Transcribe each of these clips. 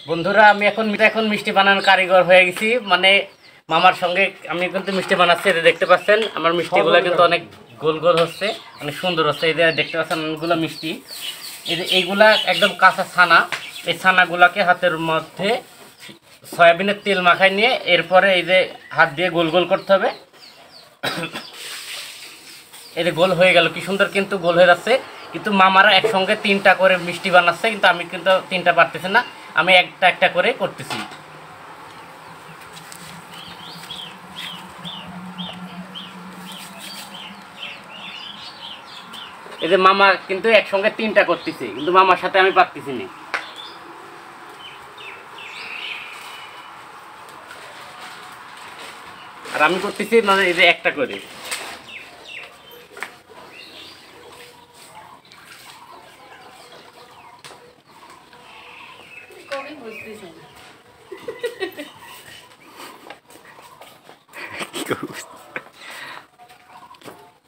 বন্ধুরা আমি এখন মিষ্টি বানানোর কারিগর হয়ে গেছি। মানে মামার সঙ্গে আমি কিন্তু মিষ্টি বানাচ্ছি, এটা দেখতে পাচ্ছেন। আমার মিষ্টিগুলো কিন্তু অনেক গোল গোল হচ্ছে, অনেক সুন্দর হচ্ছে। এই যে দেখতে পাচ্ছেন অনেকগুলো মিষ্টি। এই যে এইগুলা একদম কাঁচা ছানা। এই ছানাগুলাকে হাতের মধ্যে সয়াবিনের তেল মাখায় নিয়ে এরপরে এই যে হাত দিয়ে গোল গোল করতে হবে। এই যে গোল হয়ে গেল, কি সুন্দর কিন্তু গোল হয়ে যাচ্ছে। কিন্তু মামারা একসঙ্গে 3টা করে মিষ্টি বানাচ্ছে, কিন্তু আমি কিন্তু 3টা পারতেছি না, আমি একটা একটা করে করতেছি। এই যে মামা কিন্তু একসঙ্গে 3টা করতেছে, কিন্তু মামার সাথে আমি পারতেছি না। আর আমি করতেছি মানে এই যে একটা করে।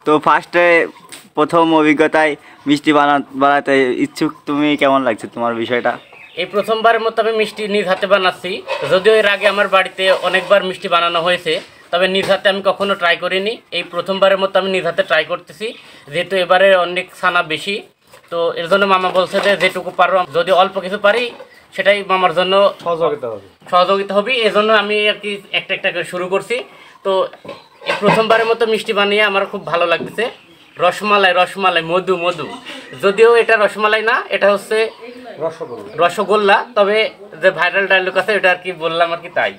তো ফার্স্টে প্রথম অভিজ্ঞতায় মিষ্টি বানাতে ইচ্ছুক, তুমি কেমন লাগছে তোমার বিষয়টা? এই প্রথমবারের মতো আমি মিষ্টি নিজ হাতে বানাচ্ছি। যদিও এর আগে আমার বাড়িতে অনেকবার মিষ্টি বানানো হয়েছে, তবে নিজ হাতে আমি কখনো ট্রাই করিনি। এই প্রথমবারের মতো আমি নিজ হাতে ট্রাই করতেছি, যেহেতু এবারে অনেক ছানা বেশি। তো এর জন্য মামা বলছে যে যেটুকু পারো, যদি অল্প কিছু পারি সেটাই মামার জন্য সহযোগিতা হবে। এই জন্য আমি আর কি একটা একটা করে শুরু করছি। তো এই প্রথমবারের মতো মিষ্টি বানিয়ে আমার খুব ভালো লাগতেছে। রসমালাই মধু মধু, যদিও এটা রসমালাই না, এটা হচ্ছে রসগোল্লা। তবে যে ভাইরাল ডায়লগ আছে এটা আর কি বললাম আর কি, তাই।